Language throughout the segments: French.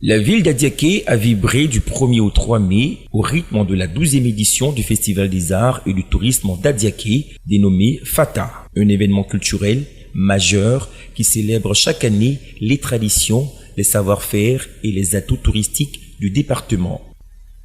La ville d'Adiaké a vibré du 1er au 3 mai au rythme de la 12e édition du Festival des Arts et du Tourisme d'Adiaké, dénommé FATA, un événement culturel majeur qui célèbre chaque année les traditions, les savoir-faire et les atouts touristiques du département.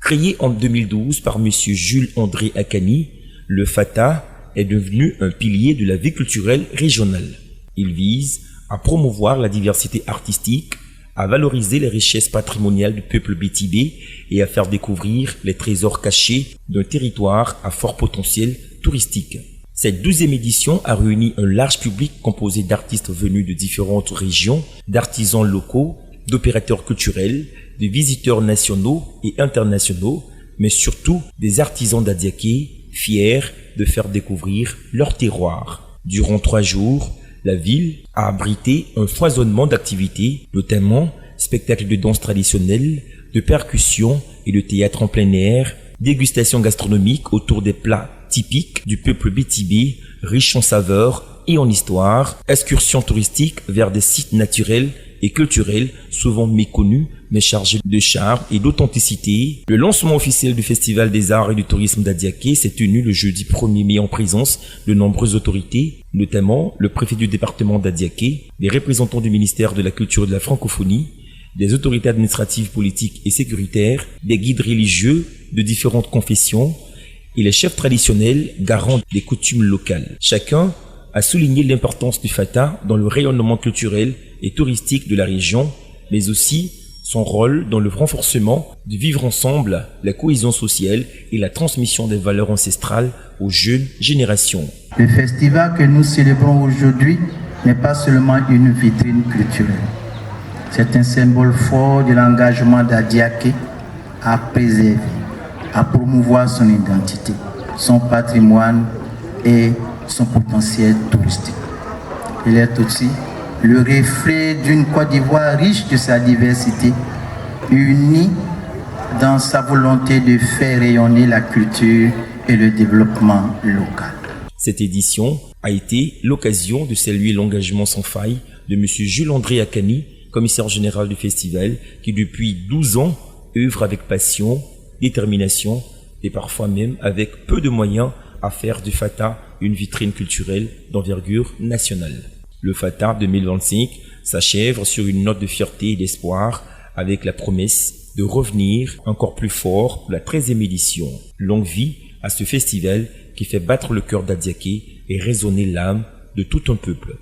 Créé en 2012 par M. Jules-André Akani, le FATA est devenu un pilier de la vie culturelle régionale. Il vise à promouvoir la diversité artistique, à valoriser les richesses patrimoniales du peuple bétibé et à faire découvrir les trésors cachés d'un territoire à fort potentiel touristique. Cette 12e édition a réuni un large public composé d'artistes venus de différentes régions, d'artisans locaux, d'opérateurs culturels, de visiteurs nationaux et internationaux, mais surtout des artisans d'Adiaké, fiers de faire découvrir leur terroir. Durant 3 jours, la ville a abrité un foisonnement d'activités, notamment spectacles de danse traditionnelle, de percussion et de théâtre en plein air, dégustation gastronomique autour des plats typiques du peuple bétibé, riches en saveurs et en histoire, excursions touristiques vers des sites naturels et culturels souvent méconnus mais chargés de charme et d'authenticité. Le lancement officiel du Festival des Arts et du Tourisme d'Adiaké s'est tenu le jeudi 1er mai en présence de nombreuses autorités, notamment le préfet du département d'Adiaké, des représentants du ministère de la Culture et de la Francophonie, des autorités administratives, politiques et sécuritaires, des guides religieux de différentes confessions et les chefs traditionnels garants des coutumes locales. Chacun a souligné l'importance du FATA dans le rayonnement culturel et touristique de la région, mais aussi son rôle dans le renforcement du vivre ensemble, la cohésion sociale et la transmission des valeurs ancestrales aux jeunes générations. Le festival que nous célébrons aujourd'hui n'est pas seulement une vitrine culturelle. C'est un symbole fort de l'engagement d'Adiaké à préserver, à promouvoir son identité, son patrimoine et son potentiel touristique. Il est aussi le reflet d'une Côte d'Ivoire riche de sa diversité, unie dans sa volonté de faire rayonner la culture et le développement local. Cette édition a été l'occasion de saluer l'engagement sans faille de M. Jules-André Akani, commissaire général du festival, qui depuis 12 ans œuvre avec passion, détermination et parfois même avec peu de moyens à faire du FATA une vitrine culturelle d'envergure nationale. Le FATA 2025 s'achève sur une note de fierté et d'espoir avec la promesse de revenir encore plus fort pour la 13e édition. Longue vie à ce festival qui fait battre le cœur d'Adiaké et résonner l'âme de tout un peuple.